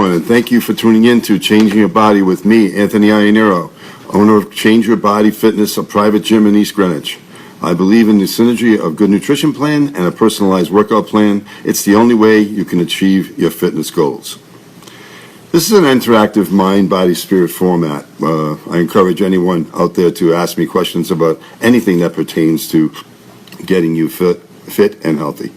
everyone, and thank you for tuning in to Changing Your Body with me, Anthony Ianero, owner of Change Your Body Fitness, a private gym in East Greenwich. I believe in the synergy of good nutrition plan and a personalized workout plan. It's the only way you can achieve your fitness goals. This is an interactive mind, body, spirit format. I encourage anyone out there to ask me questions about anything that pertains to getting you fit and healthy.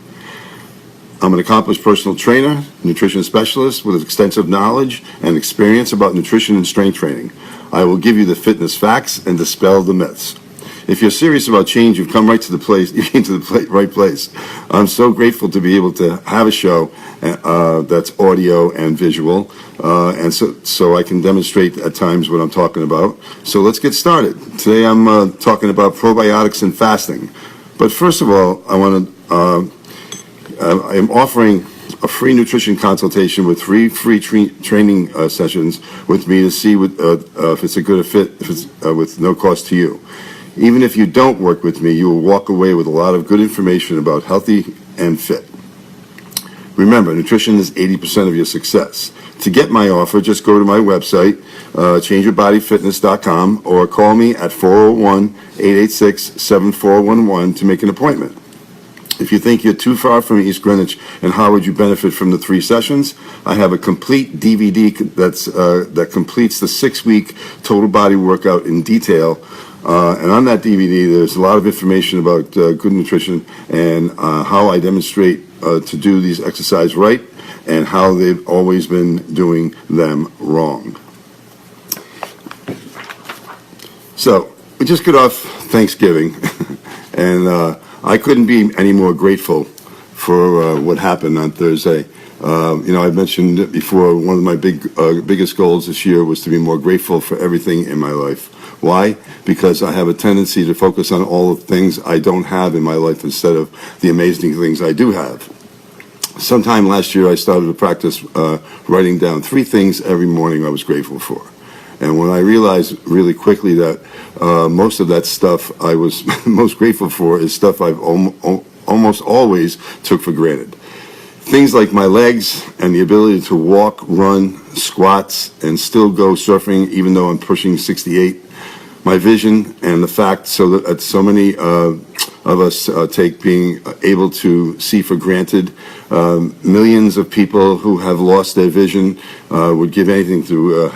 I'm an accomplished personal trainer, nutrition specialist with extensive knowledge and experience about nutrition and strength training. I will give you the fitness facts and dispel the myths. If you're serious about change, you've come right to the place. You came to the right place. I'm so grateful to be able to have a show that's audio and visual, and so I can demonstrate at times what I'm talking about. So let's get started. Today I'm talking about probiotics and fasting. But first of all, I'm offering a free nutrition consultation with free training sessions with me to see if it's a good fit, if it's with no cost to you. Even if you don't work with me, you will walk away with a lot of good information about healthy and fit. Remember, nutrition is 80% of your success. To get my offer, just go to my website, changeyourbodyfitness.com, or call me at 401-886-7411 to make an appointment. If you think you're too far from East Greenwich and how would you benefit from the 3 sessions, I have a complete DVD that completes the 6-week total body workout in detail. And on that DVD, there's a lot of information about good nutrition and how I demonstrate to do these exercises right and how they've always been doing them wrong. So we just got off Thanksgiving, and I couldn't be any more grateful for what happened on Thursday. I mentioned it before, one of my biggest goals this year was to be more grateful for everything in my life. Why? Because I have a tendency to focus on all the things I don't have in my life instead of the amazing things I do have. Sometime last year, I started to practice writing down 3 things every morning I was grateful for. And when I realized really quickly that most of that stuff I was most grateful for is stuff I've almost always took for granted. Things like my legs and the ability to walk, run, squats, and still go surfing even though I'm pushing 68. My vision and the fact that so many of us take being able to see for granted. Millions of people who have lost their vision would give anything to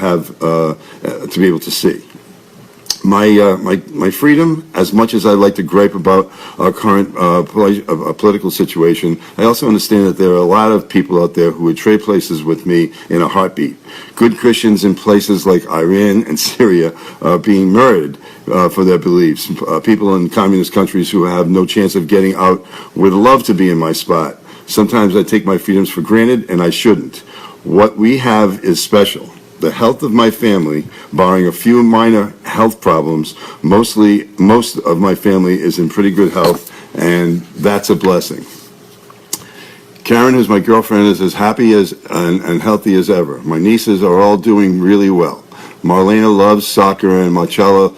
be able to see. My freedom, as much as I like to gripe about our current political situation, I also understand that there are a lot of people out there who would trade places with me in a heartbeat. Good Christians in places like Iran and Syria are being murdered for their beliefs. People in communist countries who have no chance of getting out would love to be in my spot. Sometimes I take my freedoms for granted, and I shouldn't. What we have is special. The health of my family, barring a few minor health problems, most of my family is in pretty good health, and that's a blessing. Karen, who's my girlfriend, is as happy and healthy as ever. My nieces are all doing really well. Marlena loves soccer, and Marcella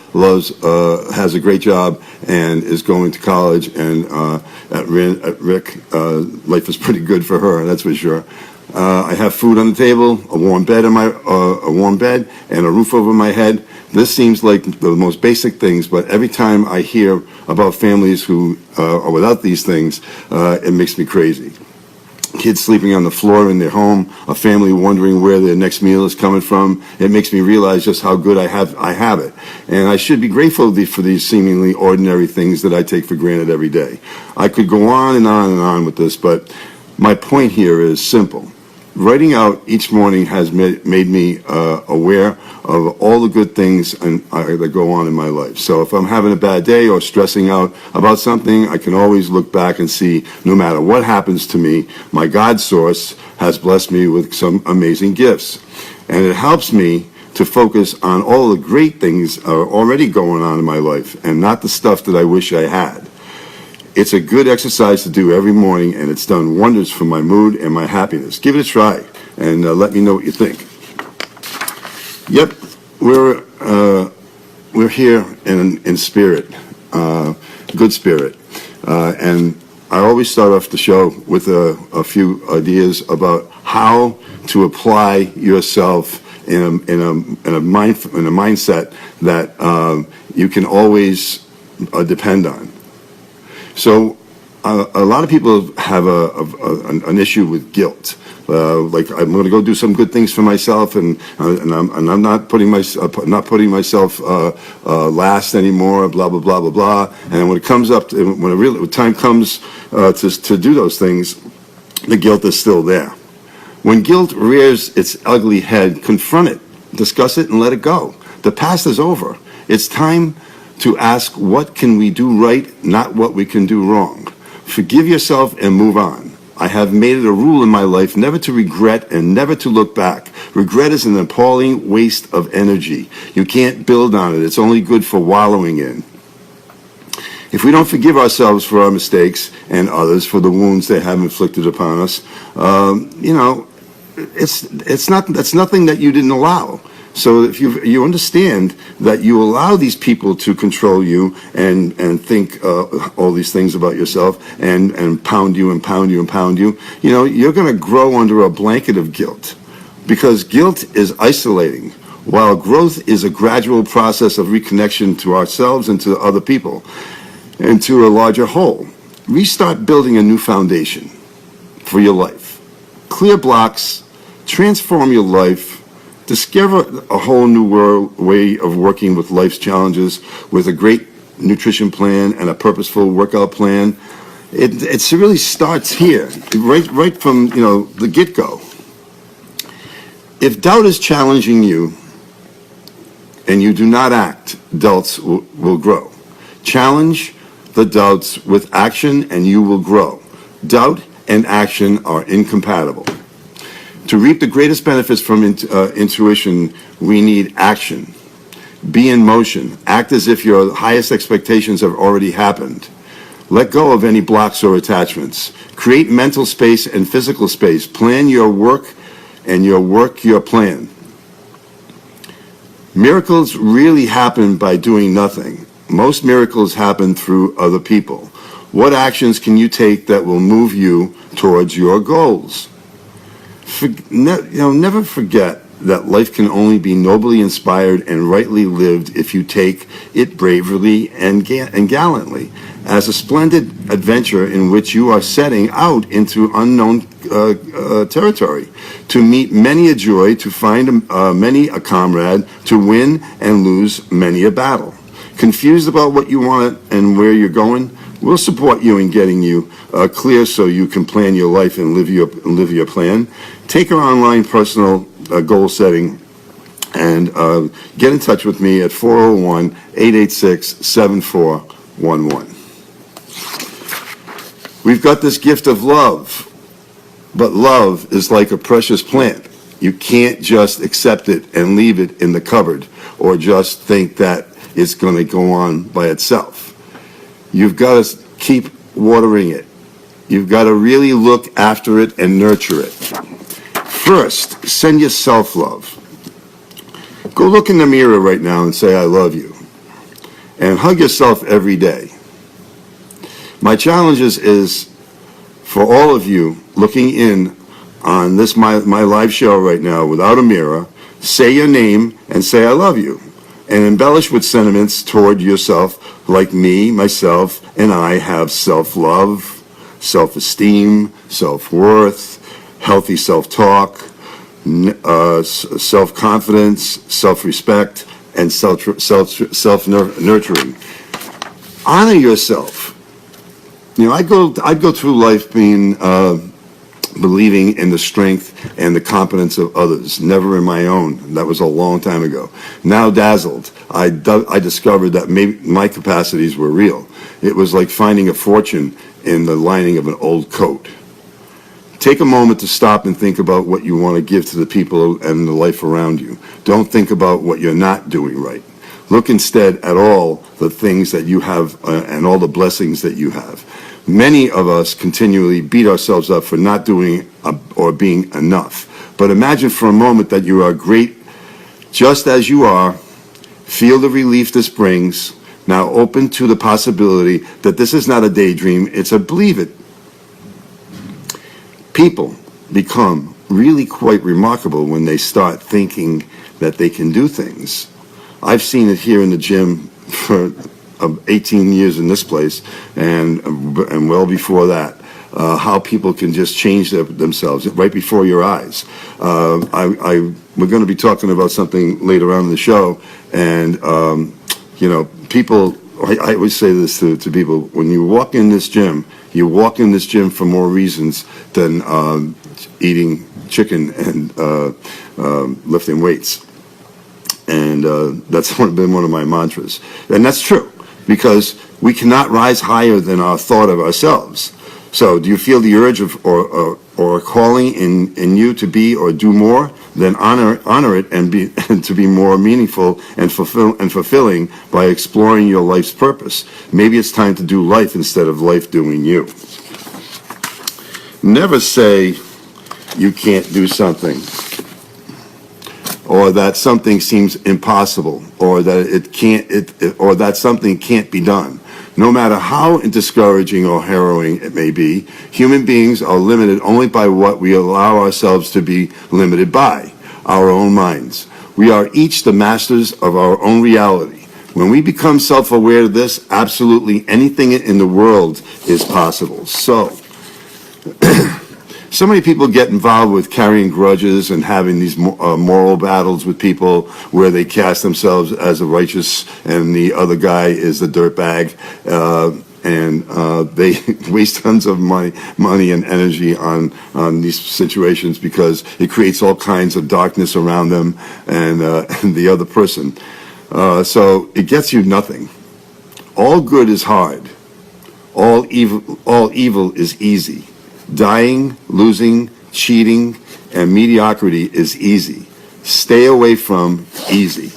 has a great job and is going to college. And at Rick, life is pretty good for her, that's for sure. I have food on the table, a warm bed and a roof over my head. This seems like the most basic things, but every time I hear about families who are without these things, it makes me crazy. Kids sleeping on the floor in their home, a family wondering where their next meal is coming from. It makes me realize just how good I have it. And I should be grateful for these seemingly ordinary things that I take for granted every day. I could go on and on and on with this, but my point here is simple. Writing out each morning has made me aware of all the good things that go on in my life. So if I'm having a bad day or stressing out about something, I can always look back and see, no matter what happens to me, my God source has blessed me with some amazing gifts. And it helps me to focus on all the great things already going on in my life and not the stuff that I wish I had. It's a good exercise to do every morning, and it's done wonders for my mood and my happiness. Give it a try, and let me know what you think. Yep, we're here in spirit, good spirit, and I always start off the show with a few ideas about how to apply yourself in a mindset that you can always depend on. So a lot of people have an issue with guilt. Like, I'm going to go do some good things for myself, and I'm not putting myself last anymore. Blah blah blah blah blah. And when it comes up, when time comes to do those things, the guilt is still there. When guilt rears its ugly head, confront it, discuss it, and let it go. The past is over. It's time to ask, what can we do right, not what we can do wrong. Forgive yourself and move on. I have made it a rule in my life never to regret and never to look back. Regret is an appalling waste of energy. You can't build on it. It's only good for wallowing in. If we don't forgive ourselves for our mistakes and others for the wounds they have inflicted upon us, that's nothing that you didn't allow. So if you understand that you allow these people to control you and think all these things about yourself and pound you and pound you and pound you, you're going to grow under a blanket of guilt, because guilt is isolating, while growth is a gradual process of reconnection to ourselves and to other people and to a larger whole. Restart building a new foundation for your life. Clear blocks, transform your life. Discover a whole new way of working with life's challenges with a great nutrition plan and a purposeful workout plan. It really starts here, right from the get-go. If doubt is challenging you and you do not act, doubts will grow. Challenge the doubts with action and you will grow. Doubt and action are incompatible. To reap the greatest benefits from intuition, we need action. Be in motion. Act as if your highest expectations have already happened. Let go of any blocks or attachments. Create mental space and physical space. Plan your work and your plan. Miracles really happen by doing nothing. Most miracles happen through other people. What actions can you take that will move you towards your goals? Never forget that life can only be nobly inspired and rightly lived if you take it bravely and gallantly, as a splendid adventure in which you are setting out into unknown territory, to meet many a joy, to find many a comrade, to win and lose many a battle. Confused about what you want and where you're going? We'll support you in getting you clear so you can plan your life and live your plan. Take our online personal goal setting and get in touch with me at 401-886-7411. We've got this gift of love, but love is like a precious plant. You can't just accept it and leave it in the cupboard or just think that it's going to go on by itself. You've got to keep watering it. You've got to really look after it and nurture it. First, send yourself love. Go look in the mirror right now and say, I love you. And hug yourself every day. My challenge is for all of you looking in on this my live show right now without a mirror, say your name and say, I love you. And embellish with sentiments toward yourself, like me, myself, and I have self-love, self-esteem, self-worth, healthy self-talk, self-confidence, self-respect, and self-nurturing. Honor yourself. I'd go through life being believing in the strength and the competence of others, never in my own. That was a long time ago. Now dazzled, I discovered that maybe my capacities were real. It was like finding a fortune in the lining of an old coat. Take a moment to stop and think about what you want to give to the people and the life around you. Don't think about what you're not doing right. Look instead at all the things that you have and all the blessings that you have. Many of us continually beat ourselves up for not doing or being enough. But imagine for a moment that you are great just as you are. Feel the relief this brings. Now open to the possibility that this is not a daydream, it's a believe it. People become really quite remarkable when they start thinking that they can do things. I've seen it here in the gym for 18 years in this place, and well before that, how people can just change themselves right before your eyes. We're going to be talking about something later on in the show, and people. I always say this to people: when you walk in this gym, you walk in this gym for more reasons than eating chicken and lifting weights. And that's been one of my mantras. And that's true, because we cannot rise higher than our thought of ourselves. So do you feel the urge of or a calling in you to be or do more? Then honor it and to be more meaningful and fulfilling by exploring your life's purpose. Maybe it's time to do life instead of life doing you. Never say you can't do something, or that something seems impossible, or that or that something can't be done. No matter how discouraging or harrowing it may be, human beings are limited only by what we allow ourselves to be limited by, our own minds. We are each the masters of our own reality. When we become self-aware of this, absolutely anything in the world is possible. So many people get involved with carrying grudges and having these moral battles with people where they cast themselves as the righteous and the other guy is the dirtbag, and they waste tons of money and energy on these situations because it creates all kinds of darkness around them and the other person. So it gets you nothing. All good is hard. All evil is easy. Dying, losing, cheating, and mediocrity is easy. Stay away from easy.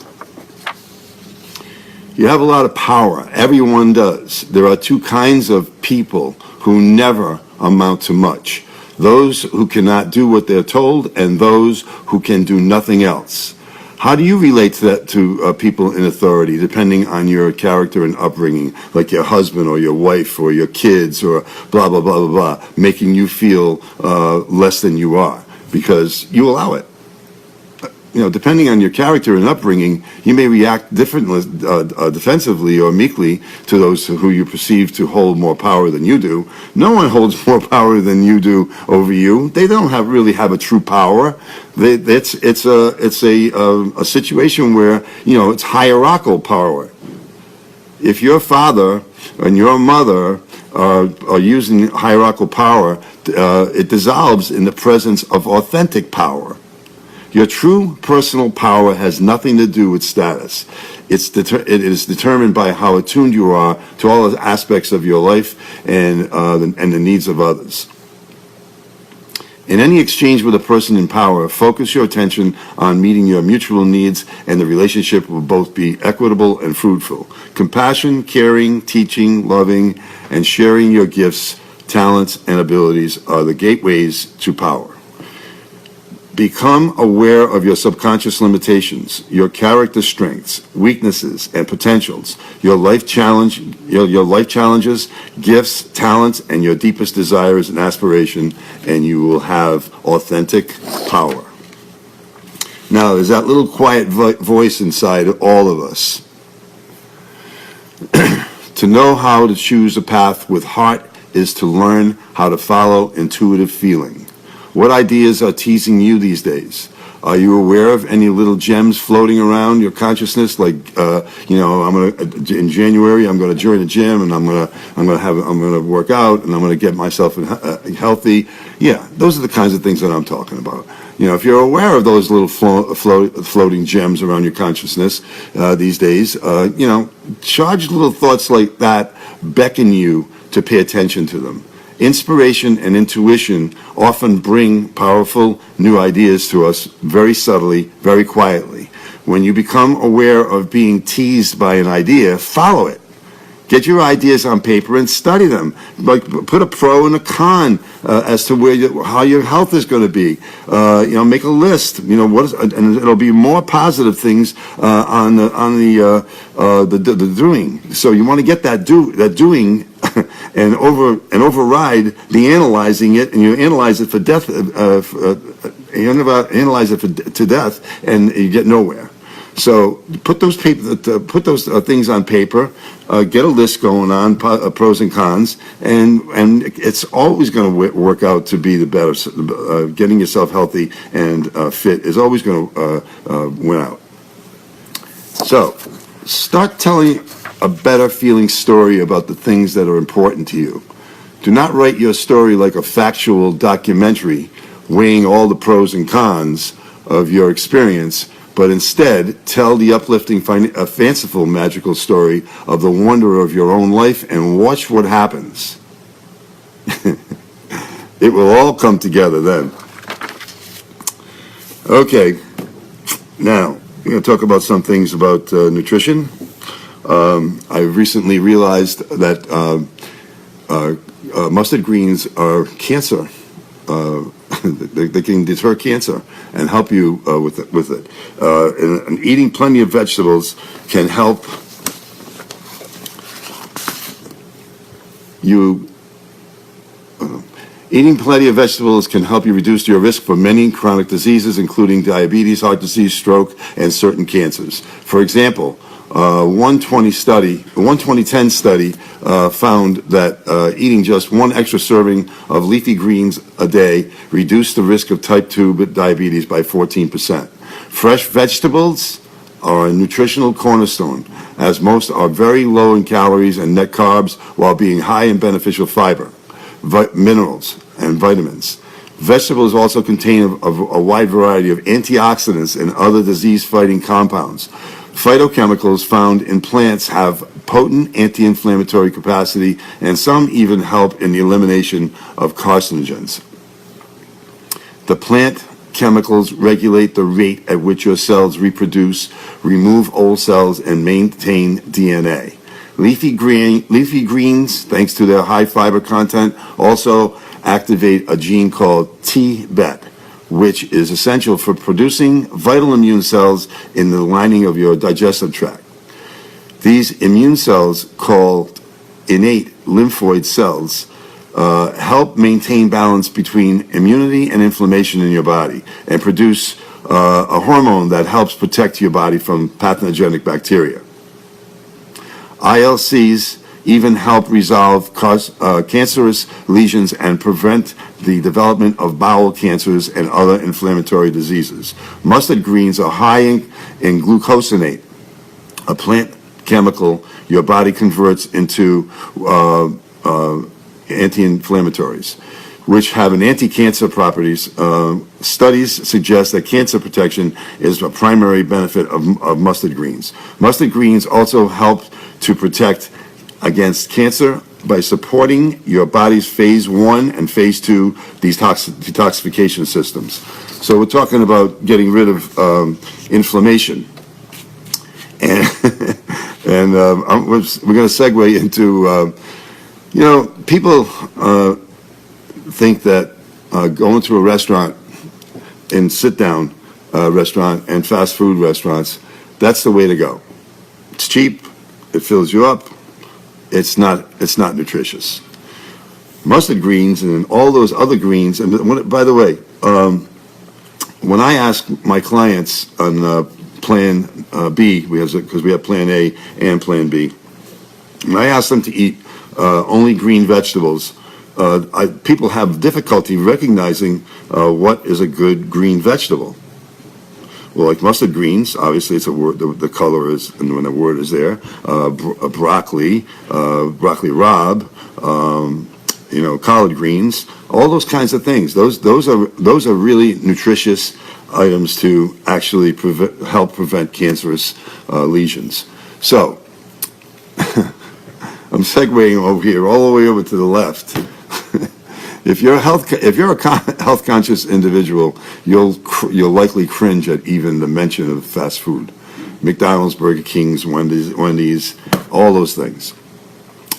You have a lot of power. Everyone does. There are two kinds of people who never amount to much: those who cannot do what they're told and those who can do nothing else. How do you relate to that to people in authority, depending on your character and upbringing, like your husband or your wife or your kids or blah, blah, blah, blah, blah, making you feel less than you are because you allow it? Depending on your character and upbringing, you may react differently, defensively or meekly to those who you perceive to hold more power than you do. No one holds more power than you do over you. They don't really have a true power. It's a situation where it's hierarchical power. If your father and your mother are using hierarchical power, it dissolves in the presence of authentic power. Your true personal power has nothing to do with status. It is determined by how attuned you are to all the aspects of your life and the needs of others. In any exchange with a person in power, focus your attention on meeting your mutual needs, and the relationship will both be equitable and fruitful. Compassion, caring, teaching, loving, and sharing your gifts, talents, and abilities are the gateways to power. Become aware of your subconscious limitations, your character strengths, weaknesses, and potentials, your life challenges, gifts, talents, and your deepest desires and aspiration, and you will have authentic power. Now, there's that little quiet voice inside all of us. To know how to choose a path with heart is to learn how to follow intuitive feeling. What ideas are teasing you these days? Are you aware of any little gems floating around your consciousness? Like, in January, I'm going to join a gym and I'm going to work out and I'm going to get myself healthy. Yeah, those are the kinds of things that I'm talking about. If you're aware of those little floating gems around your consciousness these days, charged little thoughts like that beckon you to pay attention to them. Inspiration and intuition often bring powerful new ideas to us very subtly, very quietly. When you become aware of being teased by an idea, follow it. Get your ideas on paper and study them. Like, put a pro and a con as to how your health is going to be. Make a list. And it'll be more positive things on the doing. So you want to get that doing and override the analyzing it, and you analyze it for death. Analyze it to death, and you get nowhere. So put those things on paper. Get a list going on, pros and cons, and it's always going to work out to be the better. Getting yourself healthy and fit is always going to win out. So start telling a better feeling story about the things that are important to you. Do not write your story like a factual documentary, weighing all the pros and cons of your experience, but instead tell the uplifting, fanciful, magical story of the wonder of your own life and watch what happens. It will all come together then. Okay, now we're going to talk about some things about nutrition. I've recently realized that mustard greens are cancer. They can deter cancer and help you with it. And eating plenty of vegetables can help you. Eating plenty of vegetables can help you reduce your risk for many chronic diseases, including diabetes, heart disease, stroke, and certain cancers. For example, 12010 study found that eating just one extra serving of leafy greens a day reduced the risk of type 2 diabetes by 14%. Fresh vegetables are a nutritional cornerstone, as most are very low in calories and net carbs while being high in beneficial fiber, minerals, and vitamins. Vegetables also contain a wide variety of antioxidants and other disease-fighting compounds. Phytochemicals found in plants have potent anti-inflammatory capacity, and some even help in the elimination of carcinogens. The plant chemicals regulate the rate at which your cells reproduce, remove old cells, and maintain DNA. Leafy greens, thanks to their high fiber content, also activate a gene called T-bet, which is essential for producing vital immune cells in the lining of your digestive tract. These immune cells, called innate lymphoid cells, help maintain balance between immunity and inflammation in your body and produce a hormone that helps protect your body from pathogenic bacteria. ILCs even help resolve cancerous lesions and prevent the development of bowel cancers and other inflammatory diseases. Mustard greens are high in glucosinate, a plant chemical your body converts into anti-inflammatories, which have an anti-cancer properties. Studies suggest that cancer protection is a primary benefit of mustard greens. Mustard greens also help to protect against cancer by supporting your body's phase 1 and phase 2 detoxification systems. So we're talking about getting rid of inflammation. And, we're going to segue into, people think that going to a restaurant and sit-down restaurant and fast food restaurants, that's the way to go. It's cheap. It fills you up. It's not nutritious. Mustard greens and all those other greens, and by the way, when I ask my clients on Plan B, because we have Plan A and Plan B, when I ask them to eat only green vegetables, people have difficulty recognizing what is a good green vegetable. Well, like mustard greens, obviously it's a word. The color is, and when the word is there, broccoli rabe, collard greens, all those kinds of things. Those are really nutritious items to actually help prevent cancerous lesions. So I'm segueing over here, all the way over to the left. If you're a health conscious individual, you'll likely cringe at even the mention of fast food, McDonald's, Burger King's, Wendy's, all those things.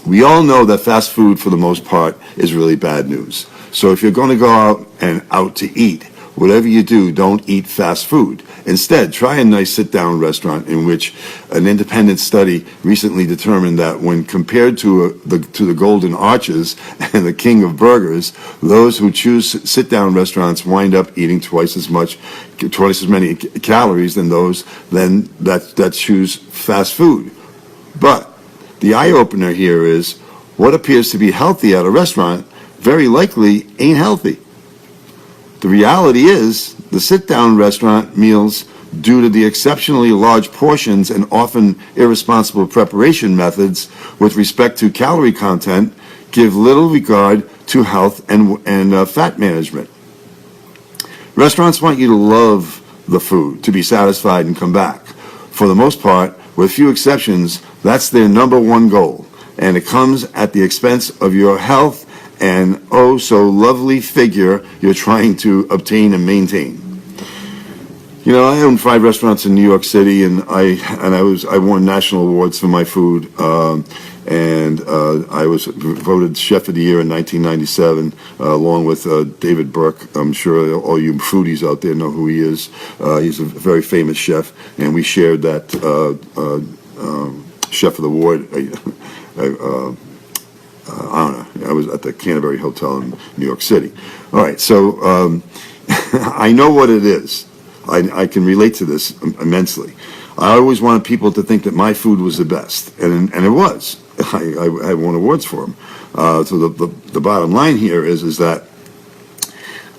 We all know that fast food, for the most part, is really bad news. So if you're going to go out to eat, whatever you do, don't eat fast food. Instead, try a nice sit-down restaurant in which an independent study recently determined that when compared to the Golden Arches and the King of Burgers, those who choose sit-down restaurants wind up eating twice as many calories than those that choose fast food. But the eye-opener here is what appears to be healthy at a restaurant very likely ain't healthy. The reality is the sit-down restaurant meals, due to the exceptionally large portions and often irresponsible preparation methods with respect to calorie content, give little regard to health and fat management. Restaurants want you to love the food, to be satisfied and come back. For the most part, with few exceptions, that's their number one goal, and it comes at the expense of your health and oh so lovely figure you're trying to obtain and maintain. You know, I own 5 restaurants in New York City, and I won national awards for my food, and I was voted Chef of the Year in 1997, along with David Burke. I'm sure all you foodies out there know who he is. He's a very famous chef, and we shared that Chef of the Award. I don't know. I was at the Canterbury Hotel in New York City. All right, so I know what it is. I can relate to this immensely. I always wanted people to think that my food was the best, and it was. I won awards for them. So the bottom line here is that,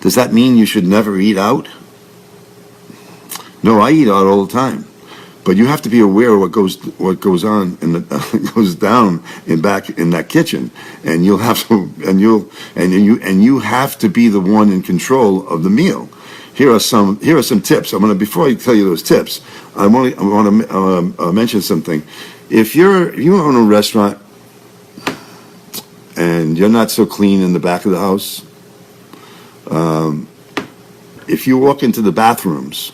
does that mean you should never eat out? No, I eat out all the time. But you have to be aware of what goes on goes down back in that kitchen, and you have to be the one in control of the meal. Here are some tips. Before I tell you those tips, I want to mention something. If you own a restaurant and you're not so clean in the back of the house, if you walk into the bathrooms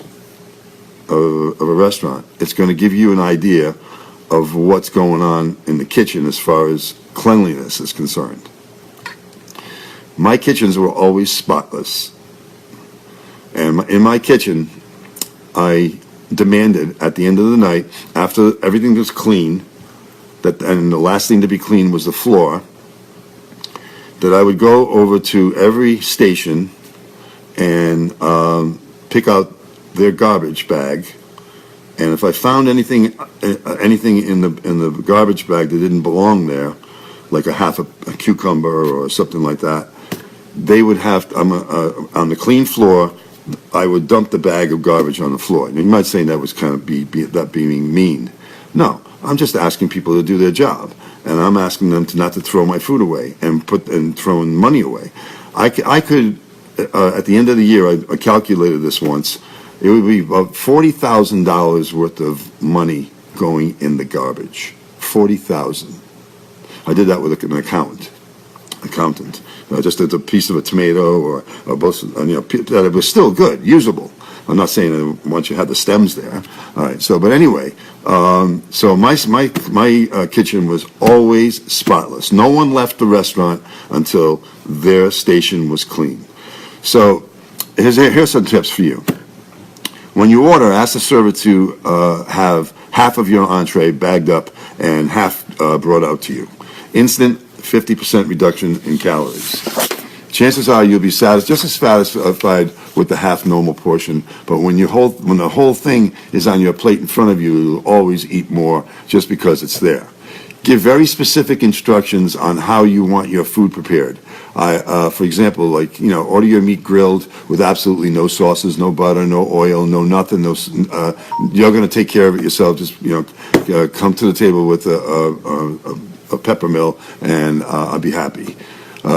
of a restaurant, it's going to give you an idea of what's going on in the kitchen as far as cleanliness is concerned. My kitchens were always spotless, and in my kitchen, I demanded at the end of the night, after everything was clean, and the last thing to be cleaned was the floor, that I would go over to every station and pick out their garbage bag, and if I found anything in the garbage bag that didn't belong there, like a cucumber or something like that, they would have on the clean floor. I would dump the bag of garbage on the floor. And you might say that was kind of being mean. No, I'm just asking people to do their job, and I'm asking them not to throw my food away and throwing money away. I could at the end of the year, I calculated this once. It would be about $40,000 worth of money going in the garbage. $40,000. I did that with an accountant. Just as a piece of a tomato or that it was still good, usable. I'm not saying that once you had the stems there. All right. So, but anyway, so my kitchen was always spotless. No one left the restaurant until their station was clean. So, here's some tips for you. When you order, ask the server to have half of your entree bagged up and half brought out to you. Instant 50% reduction in calories. Chances are you'll be just as satisfied with the half normal portion, but when the whole thing is on your plate in front of you, you'll always eat more just because it's there. Give very specific instructions on how you want your food prepared. For example, order your meat grilled with absolutely no sauces, no butter, no oil, no nothing. You're going to take care of it yourself. Just come to the table with a pepper mill, and I'll be happy.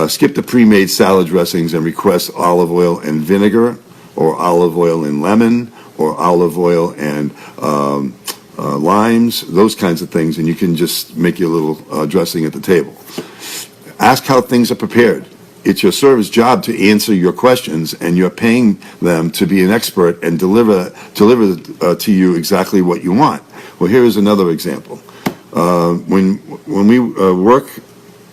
Skip the pre-made salad dressings and request olive oil and vinegar, or olive oil and lemon, or olive oil and limes, those kinds of things, and you can just make your little dressing at the table. Ask how things are prepared. It's your server's job to answer your questions, and you're paying them to be an expert and deliver to you exactly what you want. Well, here is another example. When we work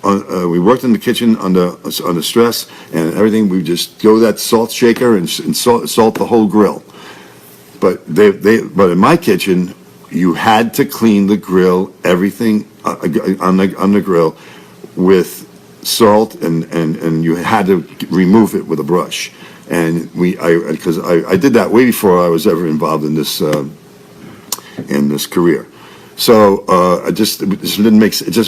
we worked in the kitchen under stress and everything. We just go to that salt shaker and salt the whole grill. But but in my kitchen, you had to clean the grill, everything on the grill with salt, and you had to remove it with a brush. And because I did that way before I was ever involved in this career. So it just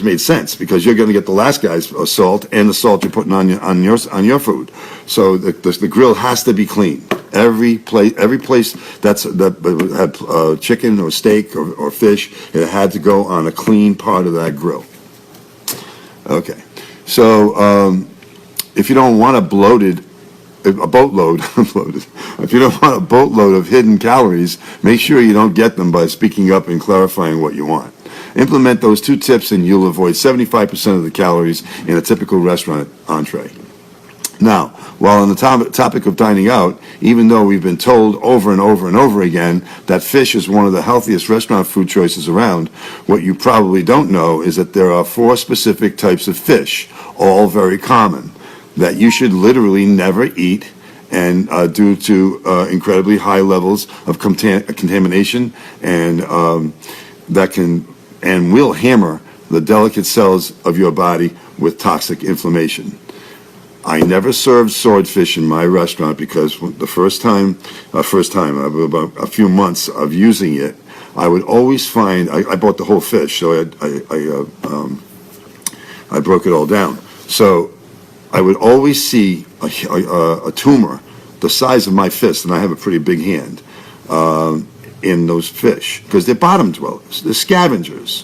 made sense, because you're going to get the last guy's salt and the salt you're putting on your food. So the grill has to be clean. Every place that had chicken or steak or fish, it had to go on a clean part of that grill. Okay, so if you don't want a boatload, if you don't want a boatload of hidden calories, make sure you don't get them by speaking up and clarifying what you want. Implement those 2 tips and you'll avoid 75% of the calories in a typical restaurant entree. Now, while on the topic of dining out, even though we've been told over and over and over again that fish is one of the healthiest restaurant food choices around, what you probably don't know is that there are 4 specific types of fish, all very common, that you should literally never eat, and due to incredibly high levels of contamination, and that can and will hammer the delicate cells of your body with toxic inflammation. I never served swordfish in my restaurant because the first time, about a few months of using it, I would always find, I bought the whole fish, so I broke it all down. So I would always see a tumor the size of my fist, and I have a pretty big hand, in those fish, because they're bottom dwellers, they're scavengers.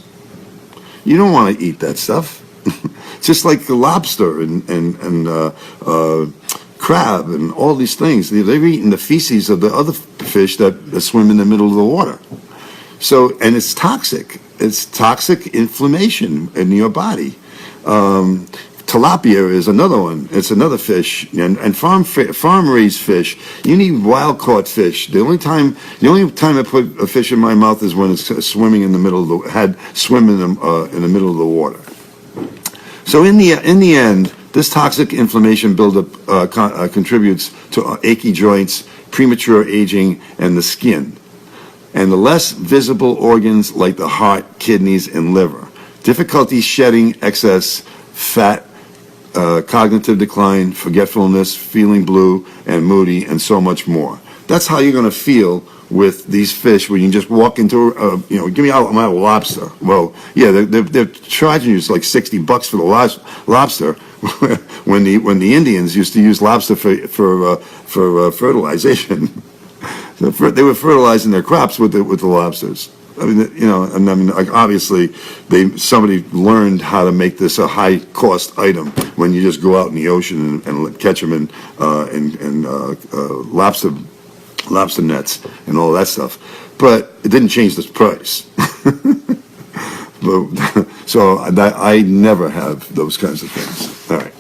You don't want to eat that stuff. Just like the lobster and crab and all these things. They're eating the feces of the other fish that swim in the middle of the water. So, and it's toxic. It's toxic inflammation in your body. Tilapia is another one. It's another fish, and farm-raised fish. You need wild-caught fish. The only time I put a fish in my mouth is when it's swimming in the middle of the in the middle of the water. So in the end, this toxic inflammation buildup contributes to achy joints, premature aging, and the skin, and the less visible organs like the heart, kidneys, and liver. Difficulty shedding excess fat, cognitive decline, forgetfulness, feeling blue and moody, and so much more. That's how you're going to feel with these fish when you just walk into, give me out my lobster. Well, yeah, they're charging you like $60 for the lobster, when the Indians used to use lobster for fertilization. They were fertilizing their crops with the lobsters. I mean, obviously, somebody learned how to make this a high-cost item when you just go out in the ocean and catch them in lobster nets and all that stuff. But it didn't change the price. So I never have those kinds of things. All right.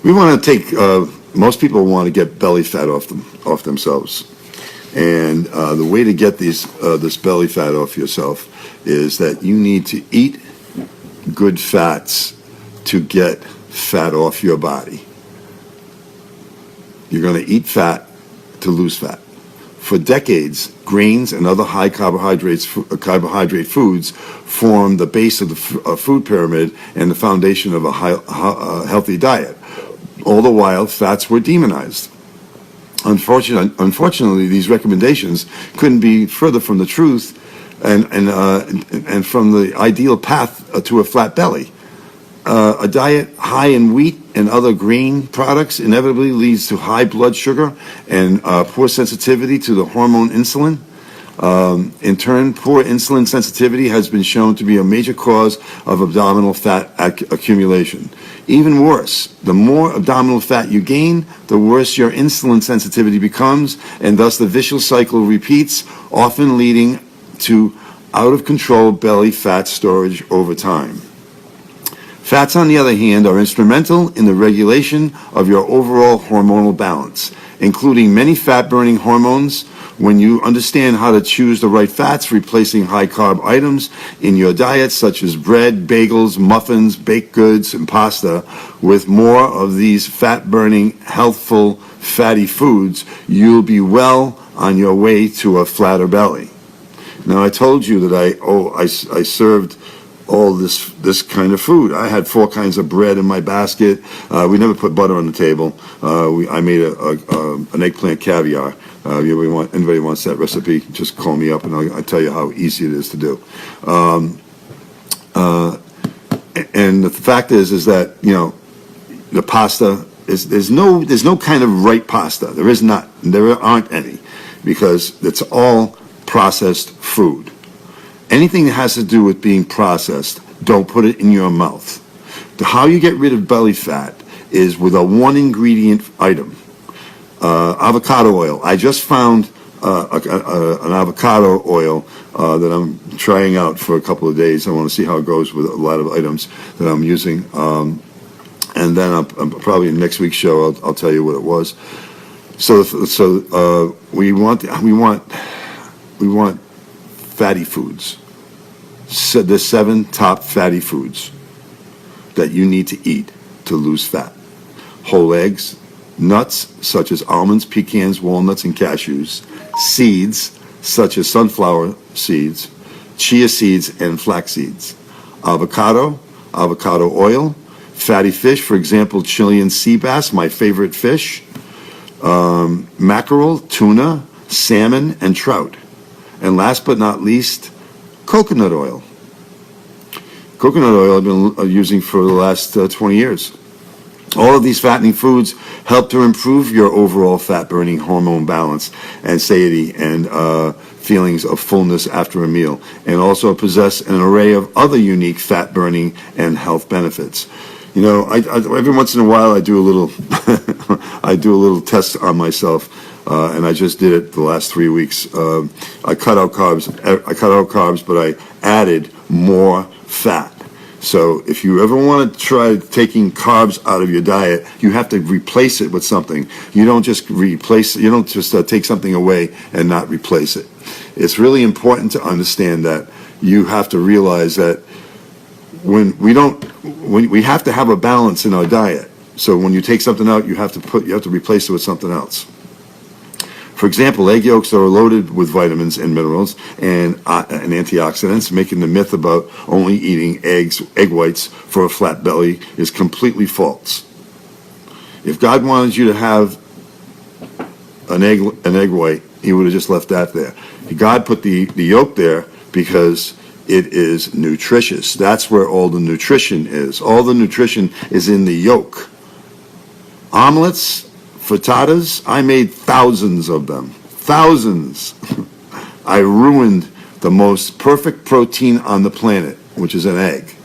We want to take. Most people want to get belly fat off themselves. And the way to get this belly fat off yourself is that you need to eat good fats to get fat off your body. You're going to eat fat to lose fat. For decades, grains and other high carbohydrate foods form the base of the food pyramid and the foundation of a healthy diet. All the while, fats were demonized. Unfortunately, these recommendations couldn't be further from the truth and from the ideal path to a flat belly. A diet high in wheat and other grain products inevitably leads to high blood sugar and poor sensitivity to the hormone insulin. In turn, poor insulin sensitivity has been shown to be a major cause of abdominal fat accumulation. Even worse, the more abdominal fat you gain, the worse your insulin sensitivity becomes, and thus the vicious cycle repeats, often leading to out-of-control belly fat storage over time. Fats, on the other hand, are instrumental in the regulation of your overall hormonal balance, including many fat-burning hormones. When you understand how to choose the right fats, replacing high-carb items in your diet, such as bread, bagels, muffins, baked goods, and pasta, with more of these fat-burning, healthful, fatty foods, you'll be well on your way to a flatter belly. Now, I told you that I served all this kind of food. I had 4 kinds of bread in my basket. We never put butter on the table. I made an eggplant caviar. Anybody wants that recipe, just call me up and I'll tell you how easy it is to do. And the fact is that, the pasta there's no kind of right pasta. There aren't any, because it's all processed food. Anything that has to do with being processed, don't put it in your mouth. How you get rid of belly fat is with a 1-ingredient item. Avocado oil. I just found an avocado oil that I'm trying out for a couple of days. I want to see how it goes with a lot of items that I'm using. And then I'll probably in next week's show I'll tell you what it was. So we want fatty foods. So the 7 top fatty foods that you need to eat to lose fat: whole eggs, nuts such as almonds, pecans, walnuts, and cashews, seeds such as sunflower seeds, chia seeds, and flax seeds, avocado oil, fatty fish, for example, Chilean sea bass, my favorite fish, mackerel, tuna, salmon, and trout. And last but not least, coconut oil. Coconut oil I've been using for the last 20 years. All of these fattening foods help to improve your overall fat-burning hormone balance and satiety and feelings of fullness after a meal, and also possess an array of other unique fat-burning and health benefits. Every once in a while I do a little I do a little test on myself. And I just did it the last 3 weeks. I cut out carbs, but I added more fat. So if you ever want to try taking carbs out of your diet, you have to replace it with something. You don't just take something away and not replace it. It's really important to understand that you have to realize that we have to have a balance in our diet. So when you take something out, you have to replace it with something else. For example, egg yolks are loaded with vitamins and minerals and antioxidants, making the myth about only eating egg whites for a flat belly is completely false. If God wanted you to have an egg white, he would have just left that there. God put the yolk there because it is nutritious. That's where all the nutrition is. All the nutrition is in the yolk. Omelets, frittatas, I made thousands of them. Thousands. I ruined the most perfect protein on the planet, which is an egg.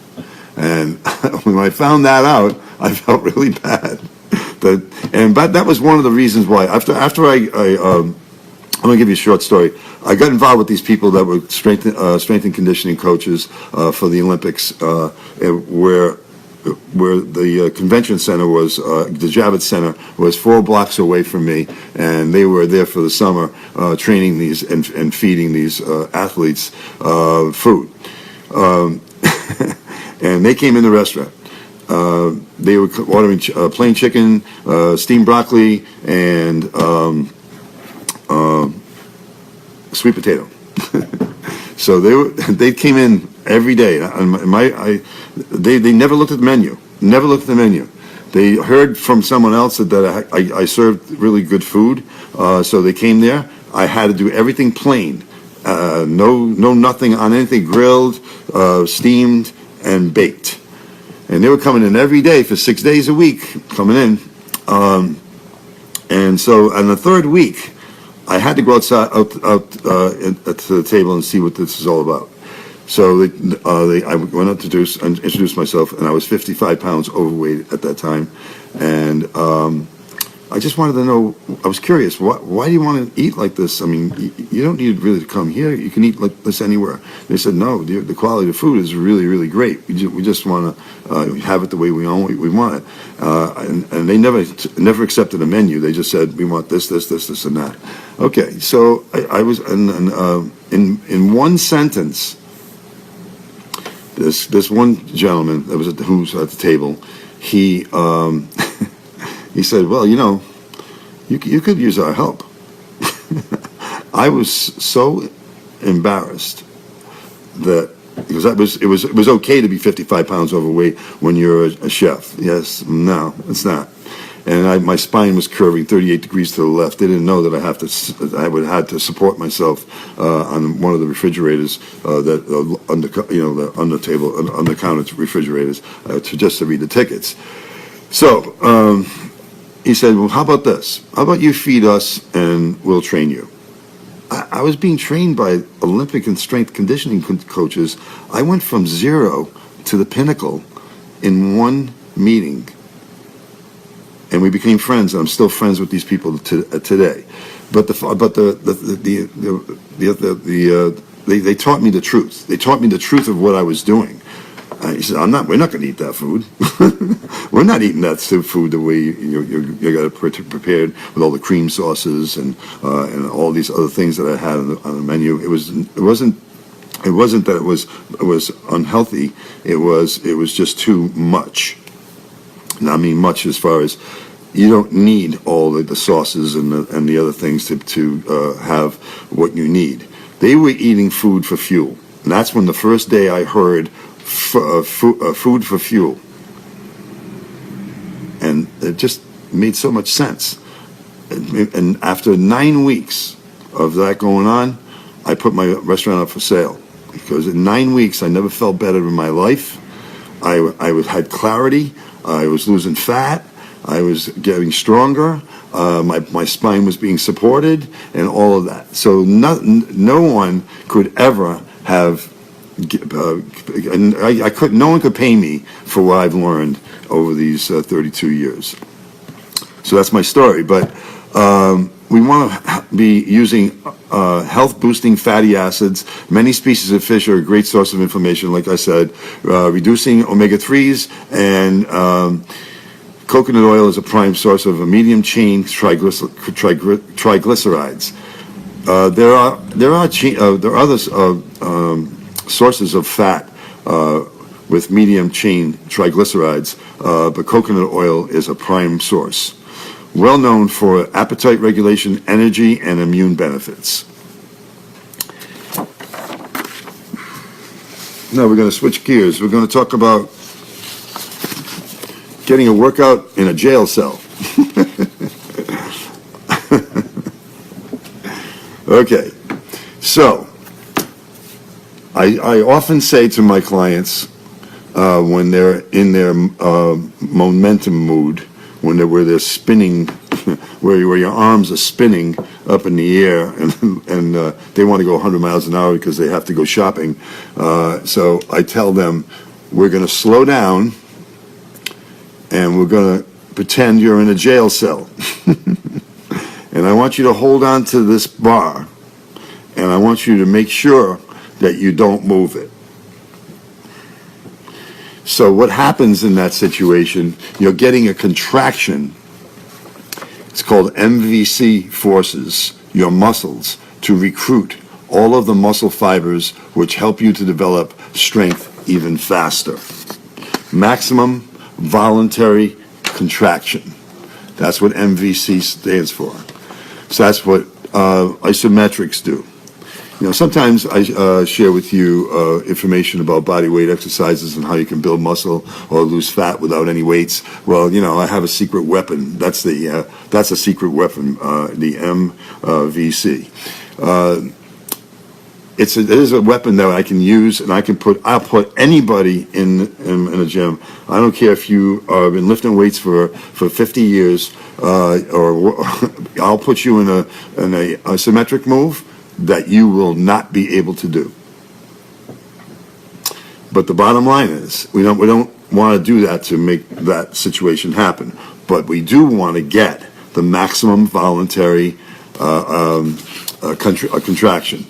And when I found that out, I felt really bad. But that was one of the reasons why. After I'm going to give you a short story. I got involved with these people that were strength and conditioning coaches for the Olympics, where the convention center was, the Javits Center was 4 blocks away from me, and they were there for the summer training these and feeding these athletes food. And they came in the restaurant. They were ordering plain chicken, steamed broccoli, and sweet potato. So they came in every day. They never looked at the menu. Never looked at the menu. They heard from someone else that I served really good food, so they came there. I had to do everything plain. No nothing on anything grilled, steamed, and baked. And they were coming in every day for 6 days a week, coming in. And so on the 3rd week, I had to go outside to the table and see what this is all about. So I went up to introduce myself, and I was 55 pounds overweight at that time. And I just wanted to know, I was curious, why do you want to eat like this? I mean, you don't need really to come here. You can eat like this anywhere. They said, no, the quality of food is really, really great. We just want to have it the way we want it. And they never accepted a menu. They just said, we want this, and that. Okay, so I was, in one sentence, this one gentleman that was who's at the table, he he said, well, you could use our help. I was so embarrassed because it was okay to be 55 pounds overweight when you're a chef. Yes, no, it's not. And my spine was curving 38 degrees to the left. They didn't know that I would have to support myself on one of the refrigerators that under table, under counter refrigerators to read the tickets. So he said, well, how about this? How about you feed us and we'll train you? I was being trained by Olympic and strength conditioning coaches. I went from zero to the pinnacle in one meeting. And we became friends, and I'm still friends with these people today. But they taught me the truth. They taught me the truth of what I was doing. He said, we're not going to eat that food. We're not eating that food the way you got it prepared with all the cream sauces and all these other things that I had on the menu. It wasn't that it was unhealthy. It was just too much. And I mean much as far as you don't need all the sauces and the other things to have what you need. They were eating food for fuel. And that's when the first day I heard food for fuel. And it just made so much sense. And after 9 weeks of that going on, I put my restaurant up for sale. Because in 9 weeks, I never felt better in my life. I had clarity. I was losing fat. I was getting stronger. My spine was being supported, and all of that. So no one could ever have. No one could pay me for what I've learned over these 32 years. So that's my story. But we want to be using health-boosting fatty acids. Many species of fish are a great source of inflammation, like I said. Reducing omega-3s and coconut oil is a prime source of a medium-chain triglycerides. There are other sources of fat with medium-chain triglycerides, but coconut oil is a prime source. Well known for appetite regulation, energy, and immune benefits. Now we're going to switch gears. We're going to talk about getting a workout in a jail cell. Okay, so I often say to my clients when they're in their momentum mood, where they're spinning, where your arms are spinning up in the air, and they want to go 100 miles an hour because they have to go shopping. So I tell them, we're going to slow down, and we're going to pretend you're in a jail cell. And I want you to hold on to this bar, and I want you to make sure that you don't move it. So what happens in that situation, you're getting a contraction. It's called MVC forces, your muscles, to recruit all of the muscle fibers which help you to develop strength even faster. Maximum voluntary contraction. That's what MVC stands for. So that's what isometrics do. Sometimes I share with you information about body weight exercises and how you can build muscle or lose fat without any weights. Well, I have a secret weapon. That's a secret weapon, the MVC. It is a weapon that I can use, and I'll put anybody in a gym. I don't care if you have been lifting weights for 50 years, or I'll put you in a isometric move that you will not be able to do. But the bottom line is, we don't want to do that to make that situation happen. But we do want to get the maximum voluntary contraction.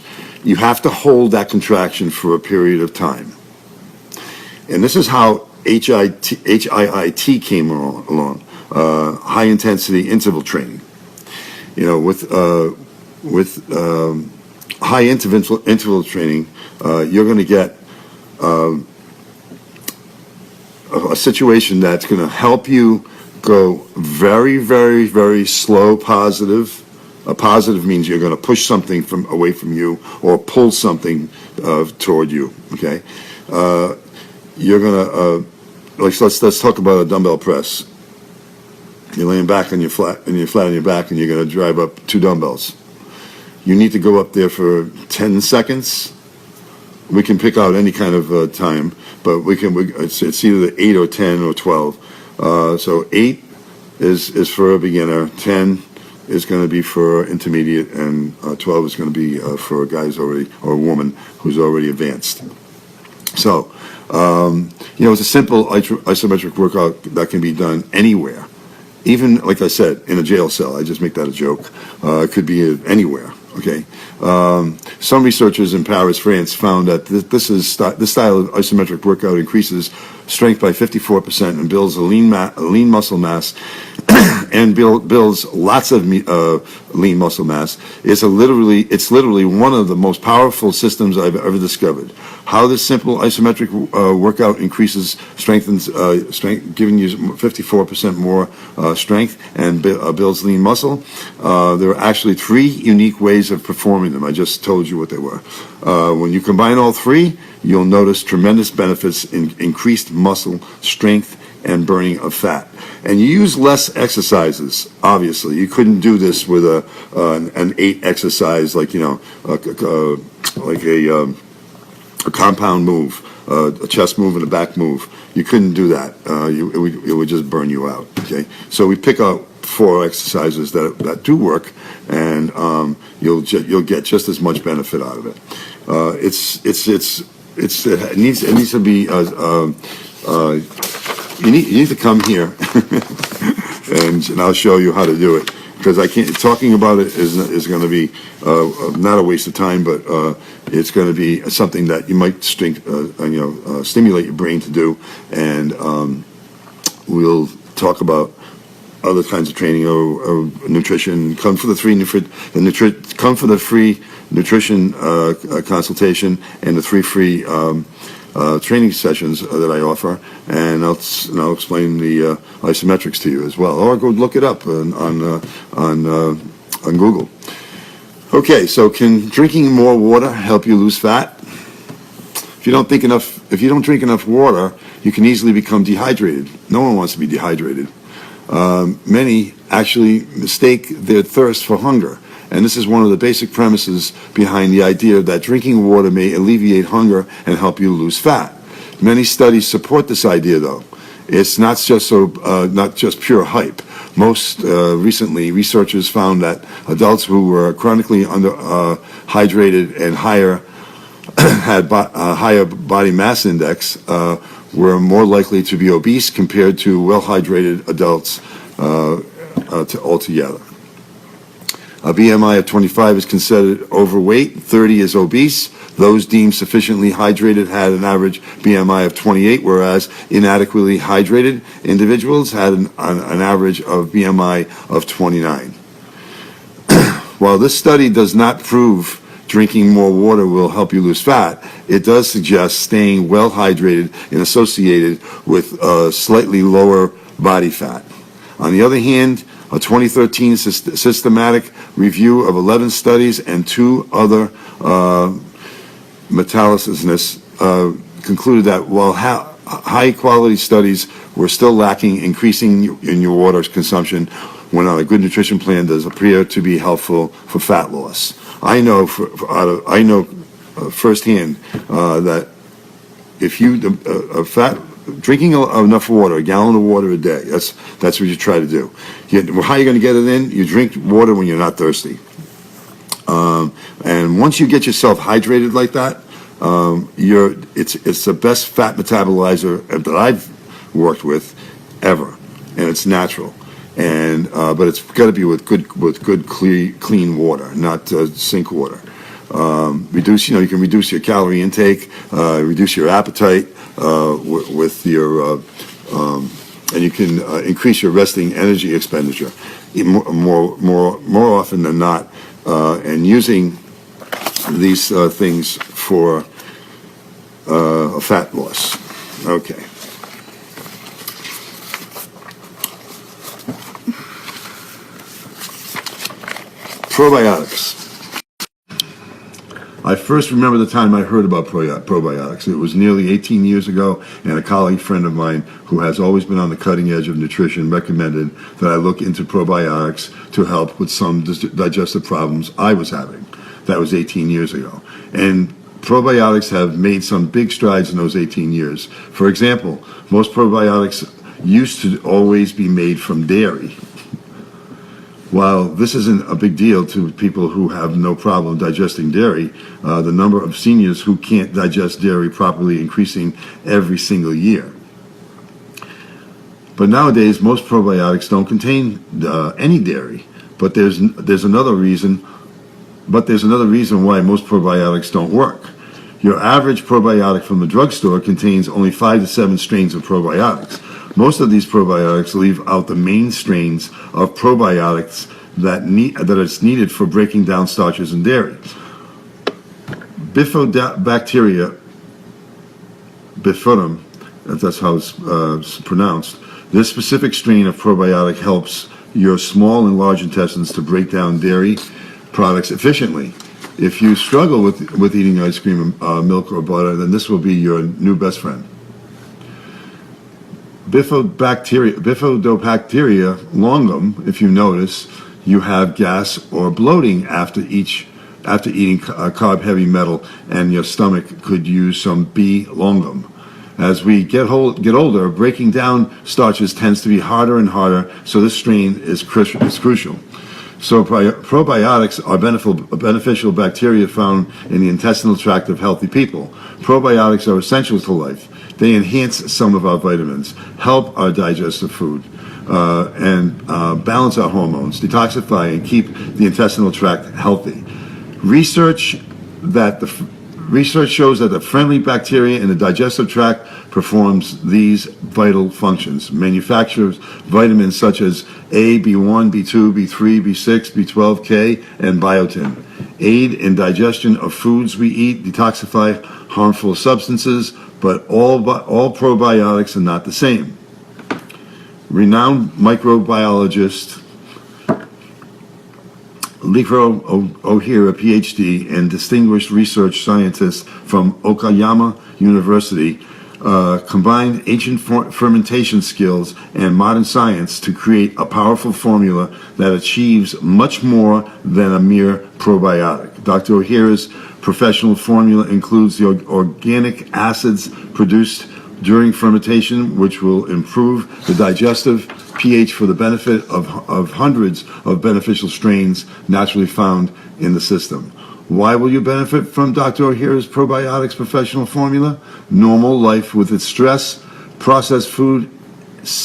You have to hold that contraction for a period of time. And this is how HIIT came along, high intensity interval training. You know, with high interval training, you're going to get a situation that's going to help you go very, very, very slow positive. A positive means you're going to push something away from you or pull something toward you. Okay, you're going to let's talk about a dumbbell press. You're laying back on your flat on your back, and you're going to drive up 2 dumbbells. You need to go up there for 10 seconds. We can pick out any kind of time, but it's either 8 or 10 or 12. So 8 is for a beginner, 10 is going to be for intermediate, and 12 is going to be for a guy's already, or a woman who's already advanced. So, you know, it's a simple isometric workout that can be done anywhere. Even, like I said, in a jail cell. I just make that a joke. It could be anywhere. Okay. Some researchers in Paris, France, found that this style of isometric workout increases strength by 54% and builds a lean muscle mass and builds lots of lean muscle mass. It's literally one of the most powerful systems I've ever discovered. How this simple isometric workout increases strength, giving you 54% more strength and builds lean muscle. There are actually 3 unique ways of performing them. I just told you what they were. When you combine all 3, you'll notice tremendous benefits in increased muscle strength and burning of fat. And you use less exercises, obviously. You couldn't do this with an 8 exercise, like, you know, like a compound move, a chest move and a back move. You couldn't do that. It would just burn you out. Okay, so we pick out 4 exercises that do work, and you'll get just as much benefit out of it. It needs to be. You need to come here, and I'll show you how to do it. Because I can't. Talking about it is going to be not a waste of time, but it's going to be something that you might stimulate your brain to do, and we'll talk about other kinds of training or nutrition. Come for the free nutrition consultation and the 3 free training sessions that I offer, and I'll explain the isometrics to you as well, or go look it up on Google. Okay, so can drinking more water help you lose fat? If you don't drink enough water, you can easily become dehydrated. No one wants to be dehydrated. Many actually mistake their thirst for hunger. And this is one of the basic premises behind the idea that drinking water may alleviate hunger and help you lose fat. Many studies support this idea, though. It's not just pure hype. Most recently, researchers found that adults who were chronically hydrated and had higher body mass index were more likely to be obese compared to well-hydrated adults altogether. A BMI of 25 is considered overweight, 30 is obese. Those deemed sufficiently hydrated had an average BMI of 28, whereas inadequately hydrated individuals had an average of BMI of 29. While this study does not prove drinking more water will help you lose fat, it does suggest staying well hydrated and associated with slightly lower body fat. On the other hand, a 2013 systematic review of 11 studies and 2 other meta-analyses concluded that while high-quality studies were still lacking, increasing in your water consumption when on a good nutrition plan does appear to be helpful for fat loss. I know firsthand that if drinking enough water, a gallon of water a day, that's what you try to do. How are you going to get it in? You drink water when you're not thirsty. And once you get yourself hydrated like that, it's the best fat metabolizer that I've worked with ever, and it's natural. and but it's got to be with good clean water, not sink water. Reduce, you can reduce your calorie intake, reduce your appetite with your, and you can increase your resting energy expenditure more often than not, and using these things for fat loss. Okay. Probiotics. I first remember the time I heard about probiotics. It was nearly 18 years ago, and a colleague friend of mine who has always been on the cutting edge of nutrition recommended that I look into probiotics to help with some digestive problems I was having. That was 18 years ago. And probiotics have made some big strides in those 18 years. For example, most probiotics used to always be made from dairy. While this isn't a big deal to people who have no problem digesting dairy, the number of seniors who can't digest dairy properly increasing every single year. But nowadays, most probiotics don't contain any dairy. But there's another reason. But there's another reason why most probiotics don't work. Your average probiotic from the drugstore contains only 5 to 7 strains of probiotics. Most of these probiotics leave out the main strains of probiotics that is needed for breaking down starches in dairy. Bifidobacteria, bifidum, if that's how it's pronounced, this specific strain of probiotic helps your small and large intestines to break down dairy products efficiently. If you struggle with eating ice cream, milk, or butter, then this will be your new best friend. Bifidobacteria longum, if you notice, you have gas or bloating after eating carb-heavy metal, and your stomach could use some B. longum. As we get older, breaking down starches tends to be harder and harder, so this strain is crucial. So probiotics are beneficial bacteria found in the intestinal tract of healthy people. Probiotics are essential to life. They enhance some of our vitamins, help our digestive food, and balance our hormones, detoxify, and keep the intestinal tract healthy. Research shows that the friendly bacteria in the digestive tract performs these vital functions. Manufactures vitamins such as A, B1, B2, B3, B6, B12, K, and biotin. Aid in digestion of foods we eat, detoxify harmful substances, but all probiotics are not the same. Renowned microbiologist Likro Ohira, PhD, and distinguished research scientist from Okayama University combined ancient fermentation skills and modern science to create a powerful formula that achieves much more than a mere probiotic. Dr. Ohira's professional formula includes the organic acids produced during fermentation, which will improve the digestive pH for the benefit of hundreds of beneficial strains naturally found in the system. Why will you benefit from Dr. Ohira's probiotics professional formula? Normal life with its stress, processed food,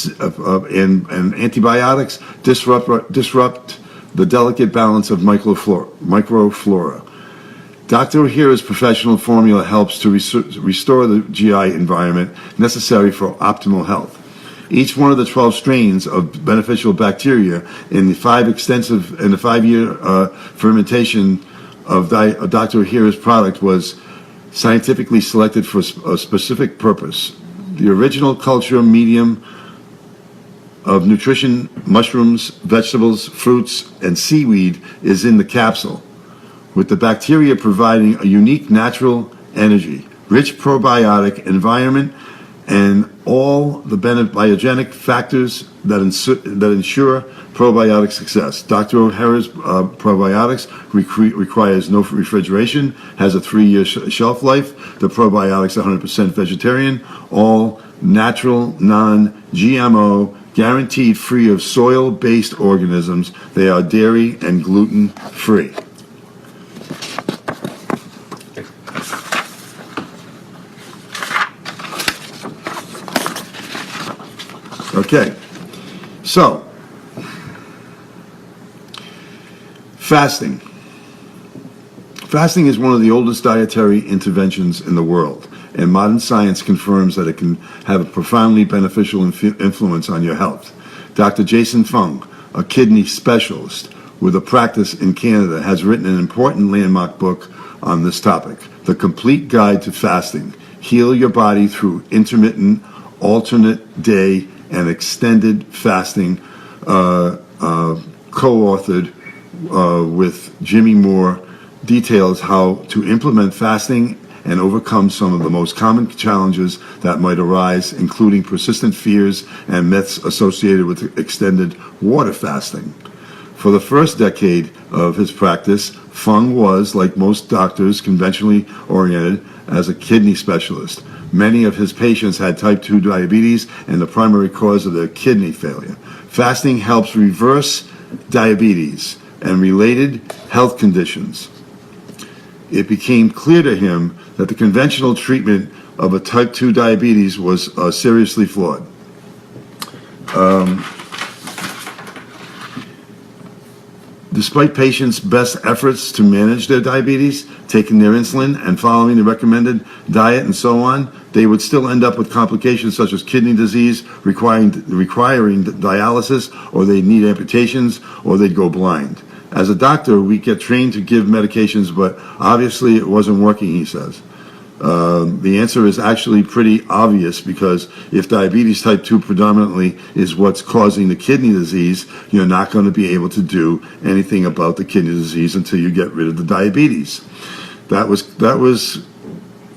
and antibiotics disrupt the delicate balance of microflora. Dr. Ohira's professional formula helps to restore the GI environment necessary for optimal health. Each one of the 12 strains of beneficial bacteria in the 5-year fermentation of Dr. Ohira's product was scientifically selected for a specific purpose. The original culture medium of nutrition, mushrooms, vegetables, fruits, and seaweed is in the capsule, with the bacteria providing a unique natural energy, rich probiotic environment, and all the biogenic factors that ensure probiotic success. Dr. Ohira's probiotics requires no refrigeration, has a 3-year shelf life. The probiotics are 100% vegetarian, all natural, non-GMO, guaranteed free of soil-based organisms. They are dairy and gluten-free. Okay, so Fasting. Fasting is one of the oldest dietary interventions in the world, and modern science confirms that it can have a profoundly beneficial influence on your health. Dr. Jason Fung, a kidney specialist with a practice in Canada, has written an important landmark book on this topic, The Complete Guide to Fasting. Heal your body through intermittent, alternate day, and extended fasting, co-authored with Jimmy Moore, details how to implement fasting and overcome some of the most common challenges that might arise, including persistent fears and myths associated with extended water fasting. For the first decade of his practice, Fung was, like most doctors, conventionally oriented as a kidney specialist. Many of his patients had type 2 diabetes and the primary cause of their kidney failure. Fasting helps reverse diabetes and related health conditions. It became clear to him that the conventional treatment of a type 2 diabetes was seriously flawed. Despite patients' best efforts to manage their diabetes, taking their insulin and following the recommended diet and so on, they would still end up with complications such as kidney disease requiring dialysis, or they'd need amputations, or they'd go blind. As a doctor, we get trained to give medications, but obviously it wasn't working, he says. The answer is actually pretty obvious, because if diabetes type 2 predominantly is what's causing the kidney disease, you're not going to be able to do anything about the kidney disease until you get rid of the diabetes. That was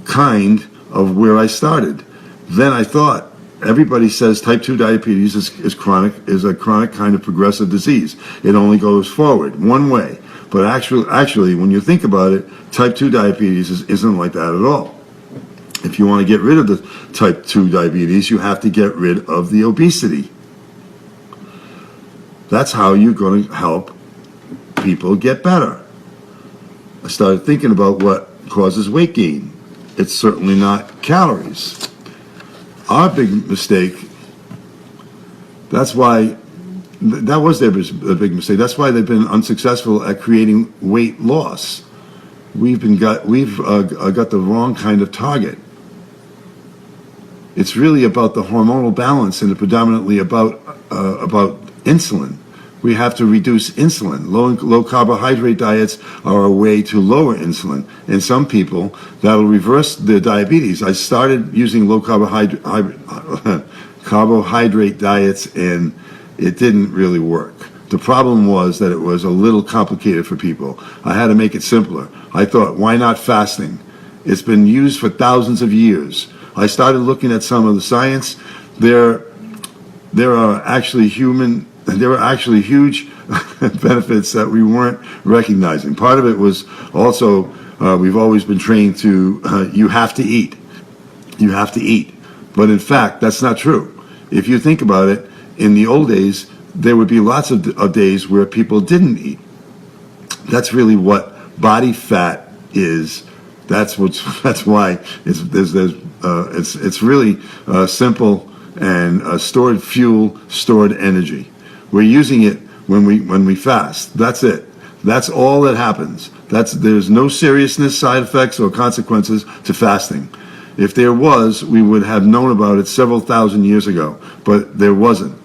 kind of where I started. Then I thought, everybody says type 2 diabetes is a chronic kind of progressive disease. It only goes forward one way. But actually, when you think about it, type 2 diabetes isn't like that at all. If you want to get rid of the type 2 diabetes, you have to get rid of the obesity. That's how you're going to help people get better. I started thinking about what causes weight gain. It's certainly not calories. Our big mistake, that was their big mistake. That's why they've been unsuccessful at creating weight loss. We've got the wrong kind of target. It's really about the hormonal balance, and predominantly about insulin. We have to reduce insulin. Low carbohydrate diets are a way to lower insulin. In some people, that'll reverse their diabetes. I started using low carbohydrate diets, and it didn't really work. The problem was that it was a little complicated for people. I had to make it simpler. I thought, why not fasting? It's been used for thousands of years. I started looking at some of the science. There are actually huge benefits that we weren't recognizing. Part of it was also, we've always been trained to, you have to eat. You have to eat. But in fact, that's not true. If you think about it, in the old days, there would be lots of days where people didn't eat. That's really what body fat is. That's why it's really simple and stored fuel, stored energy. We're using it when we fast. That's it. That's all that happens. There's no seriousness, side effects, or consequences to fasting. If there was, we would have known about it several thousand years ago, but there wasn't.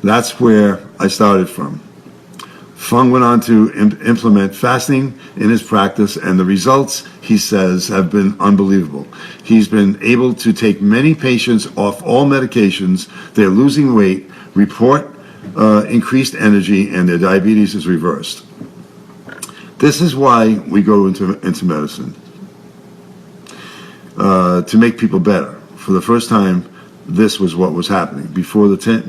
That's where I started from. Fung went on to implement fasting in his practice, and the results, he says, have been unbelievable. He's been able to take many patients off all medications. They're losing weight, report increased energy, and their diabetes is reversed. This is why we go into medicine, to make people better. For the first time, this was what was happening. Before the 10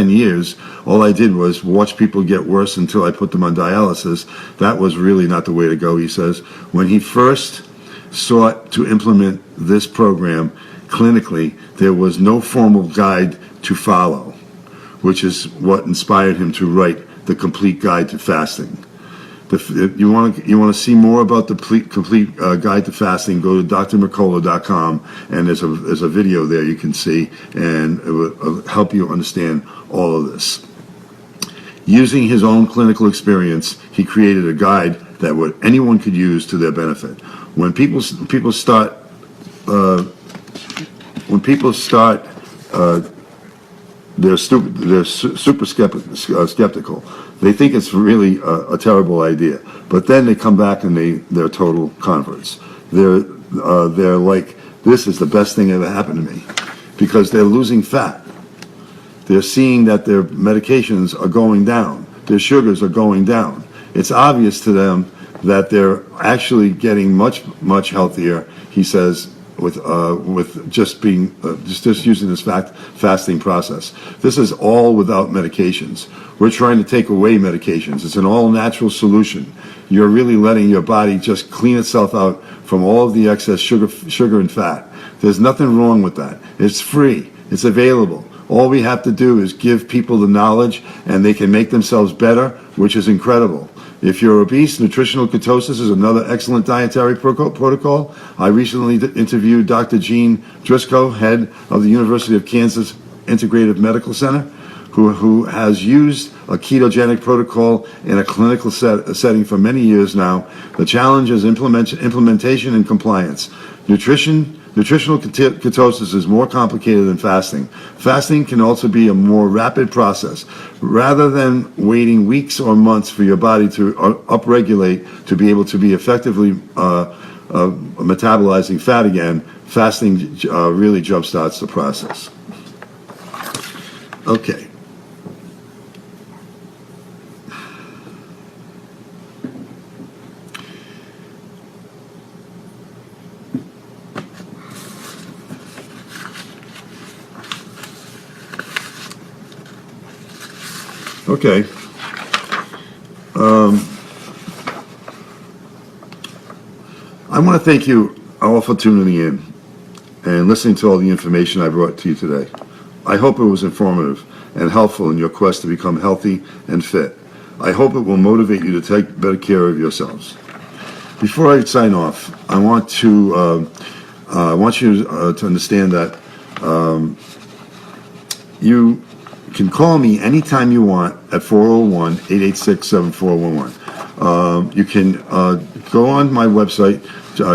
years, all I did was watch people get worse until I put them on dialysis. That was really not the way to go, he says. When he first sought to implement this program clinically, there was no formal guide to follow, which is what inspired him to write The Complete Guide to Fasting. You want to see more about the complete guide to fasting, go to drmercola.com, and there's a video there you can see, and it will help you understand all of this. Using his own clinical experience, he created a guide that anyone could use to their benefit. When people start they're super skeptical. They think it's really a terrible idea, but then they come back and they're total converts. They're like, this is the best thing that ever happened to me, because they're losing fat. They're seeing that their medications are going down, their sugars are going down. It's obvious to them that they're actually getting much healthier. He says, with just using this fasting process. This is all without medications. We're trying to take away medications. It's an all-natural solution. You're really letting your body just clean itself out from all of the excess sugar and fat. There's nothing wrong with that. It's free. It's available. All we have to do is give people the knowledge, and they can make themselves better, which is incredible. If you're obese, nutritional ketosis is another excellent dietary protocol. I recently interviewed Dr. Gene Driscoll, head of the University of Kansas Integrative Medical Center, who has used a ketogenic protocol in a clinical setting for many years now. The challenge is implementation and compliance. Nutritional ketosis is more complicated than fasting. Fasting can also be a more rapid process. Rather than waiting weeks or months for your body to upregulate to be able to be effectively metabolizing fat again, fasting really jumpstarts the process. Okay. Okay. I want to thank you all for tuning in and listening to all the information I brought to you today. I hope it was informative and helpful in your quest to become healthy and fit. I hope it will motivate you to take better care of yourselves. Before I sign off, I want you to understand that you can call me anytime you want at 401-886-7411. You can go on my website,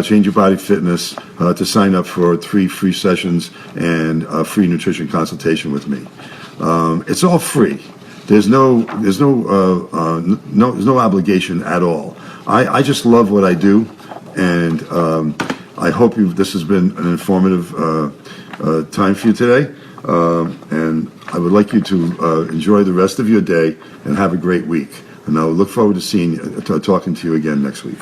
Change Your Body Fitness, to sign up for 3 free sessions and a free nutrition consultation with me. It's all free. There's no obligation at all. I just love what I do, and I hope this has been an informative time for you today. And I would like you to enjoy the rest of your day and have a great week. And I look forward to talking to you again next week.